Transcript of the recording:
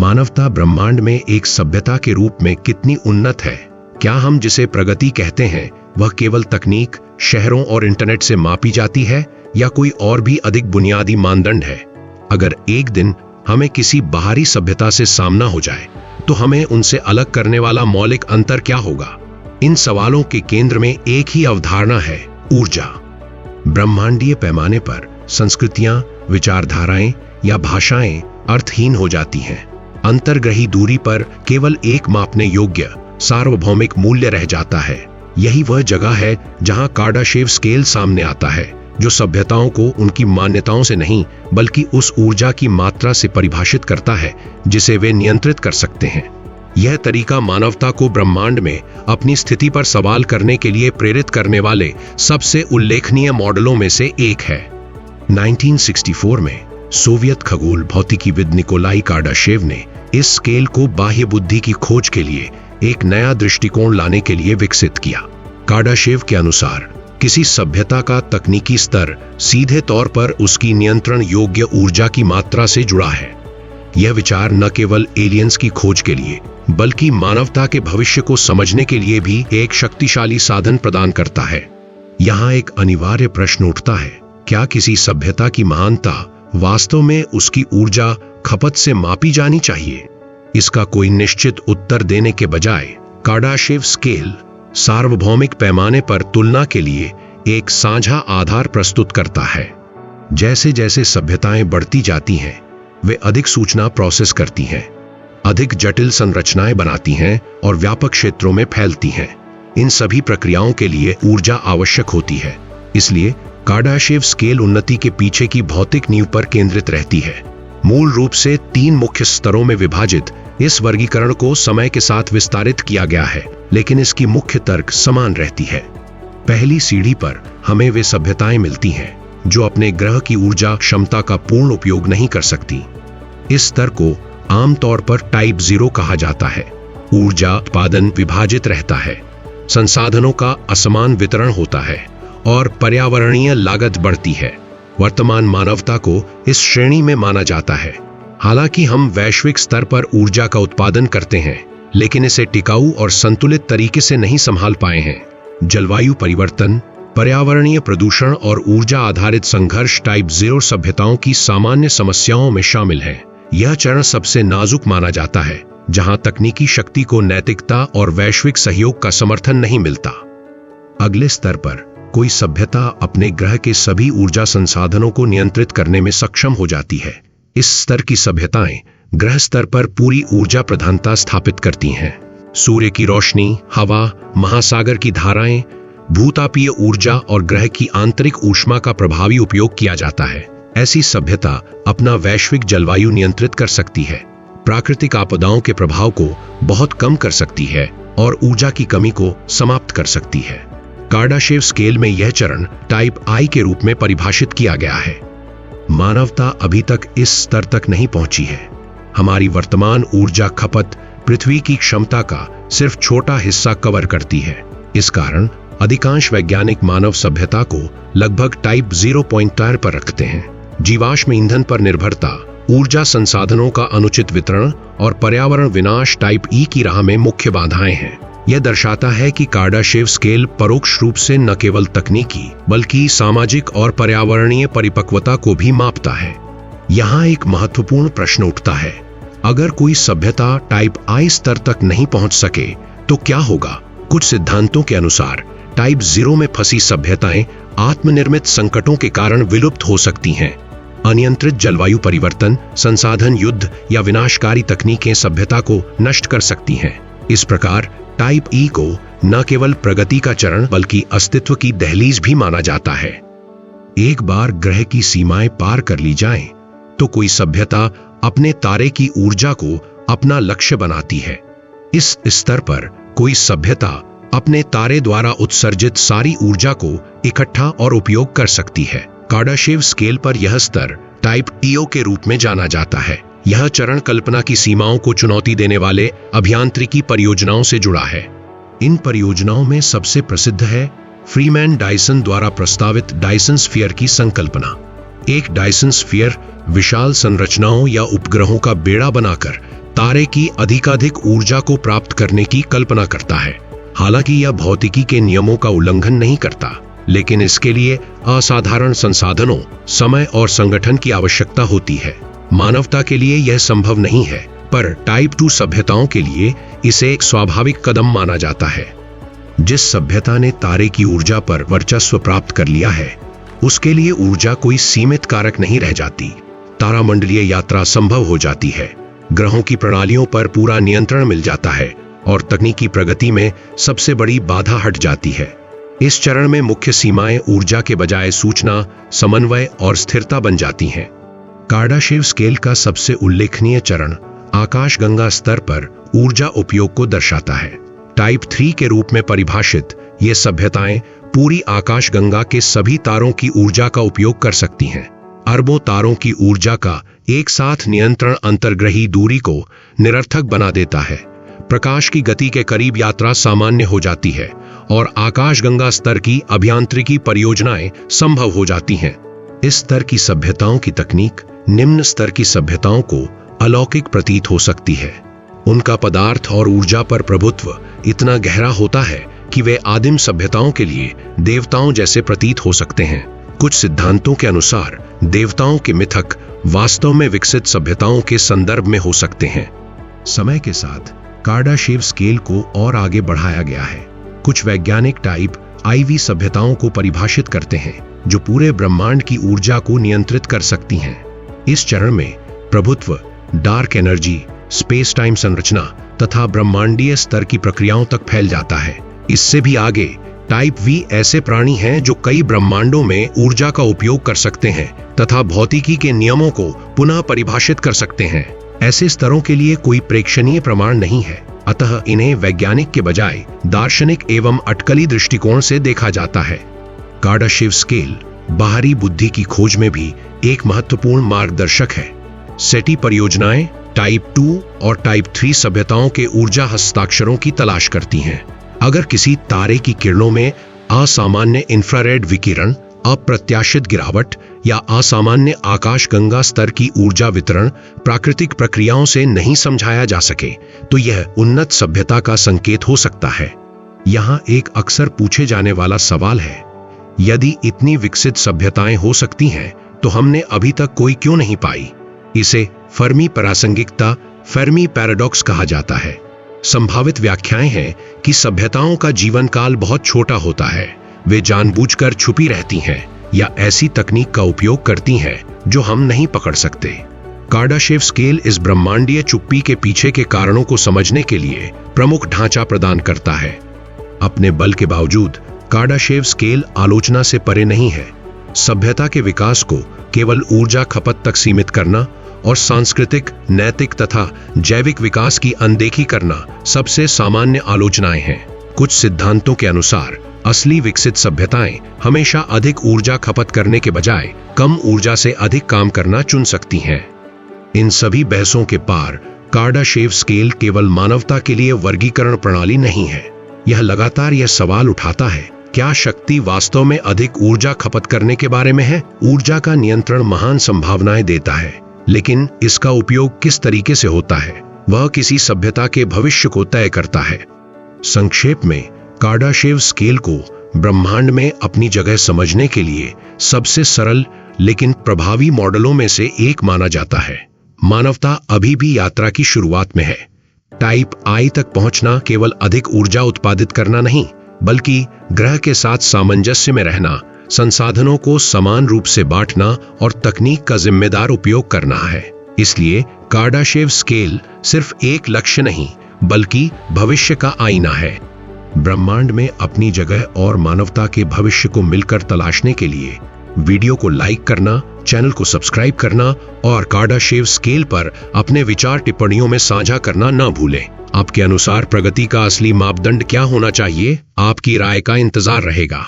मानवता ब्रह्मांड में एक सभ्यता के रूप में कितनी उन्नत है? क्या हम जिसे प्रगति कहते हैं वह केवल तकनीक, शहरों और इंटरनेट से मापी जाती है या कोई और भी अधिक बुनियादी मानदंड है? अगर एक दिन हमें किसी बाहरी सभ्यता से सामना हो जाए तो हमें उनसे अलग करने वाला मौलिक अंतर क्या होगा? इन सवालों के केंद्र में एक ही अवधारणा है, ऊर्जा। ब्रह्मांडीय पैमाने पर संस्कृतियां, विचारधाराएं या भाषाएं अर्थहीन हो जाती हैं। अंतर्ग्रही दूरी पर केवल एक मापने योग्य सार्वभौमिक मूल्य रह जाता है। यही वह जगह है जहां कार्डाशेव स्केल सामने आता है, जो सभ्यताओं को उनकी मान्यताओं से नहीं बल्कि उस ऊर्जा की मात्रा से परिभाषित करता है जिसे वे नियंत्रित कर सकते हैं। यह तरीका मानवता को ब्रह्मांड में अपनी स्थिति पर सवाल करने के लिए प्रेरित करने वाले सबसे उल्लेखनीय मॉडलों में से एक है। 1964 में सोवियत खगोल भौतिकीविद निकोलाई कार्डाशेव ने इस स्केल को बाह्य बुद्धि की खोज के लिए एक नया दृष्टिकोण लाने के लिए विकसित किया। कार्डाशेव के अनुसार किसी सभ्यता का तकनीकी स्तर सीधे तौर पर उसकी नियंत्रण योग्य ऊर्जा की मात्रा से जुड़ा है। यह विचार न केवल एलियंस की खोज के लिए बल्कि मानवता के भविष्य को समझने के लिए भी एक शक्तिशाली साधन प्रदान करता है। यहाँ एक अनिवार्य प्रश्न उठता है, क्या किसी सभ्यता की महानता वास्तव में उसकी ऊर्जा खपत से मापी जानी चाहिए? इसका कोई निश्चित उत्तर देने के बजाय कार्डाशेव स्केल सार्वभौमिक पैमाने पर तुलना के लिए एक साझा आधार प्रस्तुत करता है। जैसे जैसे सभ्यताएं बढ़ती जाती हैं, वे अधिक सूचना प्रोसेस करती हैं, अधिक जटिल संरचनाएं बनाती हैं और व्यापक क्षेत्रों में फैलती हैं। इन सभी प्रक्रियाओं के लिए ऊर्जा आवश्यक होती है। इसलिए कार्डाशेव स्केल उन्नति के पीछे की भौतिक नींव पर केंद्रित रहती है। मूल रूप से 3 मुख्य स्तरों में विभाजित इस वर्गीकरण को समय के साथ विस्तारित किया गया है, लेकिन इसकी मुख्य तर्क समान रहती है। पहली सीढ़ी पर हमें वे सभ्यताएं मिलती हैं जो अपने ग्रह की ऊर्जा क्षमता का पूर्ण उपयोग नहीं कर सकती। इस स्तर को आमतौर पर टाइप 0 कहा जाता है। ऊर्जा उत्पादन विभाजित रहता है, संसाधनों का असमान वितरण होता है और पर्यावरणीय लागत बढ़ती है। वर्तमान मानवता को इस श्रेणी में माना जाता है। हालांकि हम वैश्विक स्तर पर ऊर्जा का उत्पादन करते हैं, लेकिन इसे टिकाऊ और संतुलित तरीके से नहीं संभाल पाए हैं। जलवायु परिवर्तन, पर्यावरणीय प्रदूषण और ऊर्जा आधारित संघर्ष टाइप 0 सभ्यताओं की सामान्य समस्याओं में शामिल हैं। यह चरण सबसे नाजुक माना जाता है, जहां तकनीकी शक्ति को नैतिकता और वैश्विक सहयोग का समर्थन नहीं मिलता। अगले स्तर पर कोई सभ्यता अपने ग्रह के सभी ऊर्जा संसाधनों को नियंत्रित करने में सक्षम हो जाती है। इस स्तर की सभ्यताएं ग्रह स्तर पर पूरी ऊर्जा प्रधानता स्थापित करती हैं। सूर्य की रोशनी, हवा, महासागर की धाराएं, भूतापीय ऊर्जा और ग्रह की आंतरिक ऊष्मा का प्रभावी उपयोग किया जाता है। ऐसी सभ्यता अपना वैश्विक जलवायु नियंत्रित कर सकती है, प्राकृतिक आपदाओं के प्रभाव को बहुत कम कर सकती है और ऊर्जा की कमी को समाप्त कर सकती है। कार्डाशेव स्केल में यह चरण टाइप आई के रूप में परिभाषित किया गया है। मानवता अभी तक इस स्तर तक नहीं पहुंची है। हमारी वर्तमान ऊर्जा खपत पृथ्वी की क्षमता का सिर्फ छोटा हिस्सा कवर करती है। इस कारण अधिकांश वैज्ञानिक मानव सभ्यता को लगभग टाइप 0 पॉइंटर पर रखते हैं। जीवाश्म ईंधन पर निर्भरता, ऊर्जा संसाधनों का अनुचित वितरण और पर्यावरण विनाश टाइप ई की राह में मुख्य बाधाएं हैं। यह दर्शाता है कि कार्डाशेव स्केल परोक्ष रूप से न केवल तकनीकी बल्कि सामाजिक और पर्यावरणीय परिपक्वता को भी मापता है। यहाँ एक महत्वपूर्ण प्रश्न उठता है, अगर कोई सभ्यता टाइप आई स्तर तक नहीं पहुंच सके तो क्या होगा? कुछ सिद्धांतों के अनुसार टाइप 0 में फंसी सभ्यताएं आत्मनिर्मित संकटों के कारण विलुप्त हो सकती हैं। अनियंत्रित जलवायु परिवर्तन, संसाधन युद्ध या विनाशकारी तकनीकें सभ्यता को नष्ट कर सकती हैं। इस प्रकार टाइप ई को न केवल प्रगति का चरण बल्कि अस्तित्व की दहलीज भी माना जाता है। एक बार ग्रह की सीमाएं पार कर ली जाएं, तो कोई सभ्यता अपने तारे की ऊर्जा को अपना लक्ष्य बनाती है। इस स्तर पर कोई सभ्यता अपने तारे द्वारा उत्सर्जित सारी ऊर्जा को इकट्ठा और उपयोग कर सकती है। कार्डाशेव स्केल पर यह स्तर टाइप ईओ के रूप में जाना जाता है। यह चरण कल्पना की सीमाओं को चुनौती देने वाले अभियांत्रिकी परियोजनाओं से जुड़ा है। इन परियोजनाओं में सबसे प्रसिद्ध है फ्रीमैन डायसन द्वारा प्रस्तावित डायसन स्फीयर की संकल्पना। एक डायसन स्फीयर विशाल संरचनाओं या उपग्रहों का बेड़ा बनाकर तारे की अधिकाधिक ऊर्जा को प्राप्त करने की कल्पना करता है। हालांकि यह भौतिकी के नियमों का उल्लंघन नहीं करता, लेकिन इसके लिए असाधारण संसाधनों, समय और संगठन की आवश्यकता होती है। मानवता के लिए यह संभव नहीं है, पर टाइप 2 सभ्यताओं के लिए इसे एक स्वाभाविक कदम माना जाता है। जिस सभ्यता ने तारे की ऊर्जा पर वर्चस्व प्राप्त कर लिया है, उसके लिए ऊर्जा कोई सीमित कारक नहीं रह जाती। तारामंडलीय यात्रा संभव हो जाती है, ग्रहों की प्रणालियों पर पूरा नियंत्रण मिल जाता है और तकनीकी प्रगति में सबसे बड़ी बाधा हट जाती है। इस चरण में मुख्य सीमाएं ऊर्जा के बजाय सूचना, समन्वय और स्थिरता बन जाती हैं। कार्डाशेव स्केल का सबसे उल्लेखनीय चरण आकाशगंगा स्तर पर ऊर्जा उपयोग को दर्शाता है। टाइप 3 के रूप में परिभाषित ये सभ्यताएं पूरी आकाशगंगा के सभी तारों की ऊर्जा का उपयोग कर सकती हैं। अरबों तारों की ऊर्जा का एक साथ नियंत्रण अंतर्ग्रही दूरी को निरर्थक बना देता है। प्रकाश की गति के करीब यात्रा सामान्य हो जाती है और आकाशगंगा स्तर की अभियांत्रिकी परियोजनाएं संभव हो जाती हैं। इस स्तर की सभ्यताओं की तकनीक निम्न स्तर की सभ्यताओं को अलौकिक प्रतीत हो सकती है। उनका पदार्थ और ऊर्जा पर प्रभुत्व इतना गहरा होता है कि वे आदिम सभ्यताओं के लिए देवताओं जैसे प्रतीत हो सकते हैं। कुछ सिद्धांतों के अनुसार देवताओं के मिथक वास्तव में विकसित सभ्यताओं के संदर्भ में हो सकते हैं। समय के साथ कार्डाशेव स्केल को और आगे बढ़ाया गया है। कुछ वैज्ञानिक टाइप IV सभ्यताओं को परिभाषित करते हैं, जो पूरे ब्रह्मांड की ऊर्जा को नियंत्रित कर सकती हैं। इस चरण में प्रभुत्व डार्क एनर्जी, स्पेस टाइम संरचना तथा ब्रह्मांडीय स्तर की प्रक्रियाओं तक फैल जाता है। इससे भी आगे टाइप V ऐसे प्राणी हैं जो कई ब्रह्मांडों में ऊर्जा का उपयोग कर सकते हैं तथा भौतिकी के नियमों को पुनः परिभाषित कर सकते हैं। ऐसे स्तरों के लिए कोई प्रेक्षणीय प्रमाण नहीं है, अतः इन्हें वैज्ञानिक के बजाय दार्शनिक एवं अटकली दृष्टिकोण से देखा जाता है। कार्डाशेव स्केल बाहरी बुद्धि की खोज में भी एक महत्वपूर्ण मार्गदर्शक है। सेटी परियोजनाएं टाइप 2 और टाइप 3 सभ्यताओं के ऊर्जा हस्ताक्षरों की तलाश करती हैं। अगर किसी तारे की किरणों में असामान्य इंफ्रारेड विकिरण, अप्रत्याशित गिरावट या असामान्य आकाशगंगा स्तर की ऊर्जा वितरण प्राकृतिक प्रक्रियाओं से नहीं समझाया जा सके, तो यह उन्नत सभ्यता का संकेत हो सकता है। यहाँ एक अक्सर पूछे जाने वाला सवाल है, यदि इतनी विकसित सभ्यताएं हो सकती हैं, तो हमने अभी तक कोई क्यों नहीं पाई? इसे फर्मी प्रासंगिकता, फेर्मी पैराडॉक्स कहा जाता है। संभावित व्याख्याएं हैं कि सभ्यताओं का जीवन काल बहुत छोटा होता है, वे जानबूझकर छुपी रहती हैं या ऐसी तकनीक का उपयोग करती हैं जो हम नहीं पकड़ सकते। कार्डाशेव स्केल इस ब्रह्मांडीय चुप्पी के पीछे के कारणों को समझने के लिए प्रमुख ढांचा प्रदान करता है। अपने बल के बावजूद कार्डाशेव स्केल आलोचना से परे नहीं है। सभ्यता के विकास को केवल ऊर्जा खपत तक सीमित करना और सांस्कृतिक, नैतिक तथा जैविक विकास की अनदेखी करना सबसे सामान्य आलोचनाएं हैं। कुछ सिद्धांतों के अनुसार असली विकसित सभ्यताएं हमेशा अधिक ऊर्जा खपत करने के बजाय कम ऊर्जा से अधिक काम करना चुन सकती हैं। इन सभी बहसों के पार कार्डाशेव स्केल केवल मानवता के लिए वर्गीकरण प्रणाली नहीं है। यह लगातार यह सवाल उठाता है, क्या शक्ति वास्तव में अधिक ऊर्जा खपत करने के बारे में है? ऊर्जा का नियंत्रण महान संभावनाएं देता है, लेकिन इसका उपयोग किस तरीके से होता है, वह किसी सभ्यता के भविष्य को तय करता है। संक्षेप में, कार्डाशेव स्केल को ब्रह्मांड में अपनी जगह समझने के लिए सबसे सरल लेकिन प्रभावी मॉडलों में से एक माना जाता है। मानवता अभी भी यात्रा की शुरुआत में है। टाइप I तक पहुंचना केवल अधिक ऊर्जा उत्पादित करना नहीं, बल्कि ग्रह के साथ सामंजस्य में रहना, संसाधनों को समान रूप से बांटना और तकनीक का जिम्मेदार उपयोग करना है। इसलिए कार्डाशेव स्केल सिर्फ एक लक्ष्य नहीं, बल्कि भविष्य का आईना है। ब्रह्मांड में अपनी जगह और मानवता के भविष्य को मिलकर तलाशने के लिए वीडियो को लाइक करना, चैनल को सब्सक्राइब करना और कार्डाशेव स्केल पर अपने विचार टिप्पणियों में साझा करना न भूलें। आपके अनुसार प्रगति का असली मापदंड क्या होना चाहिए? आपकी राय का इंतजार रहेगा।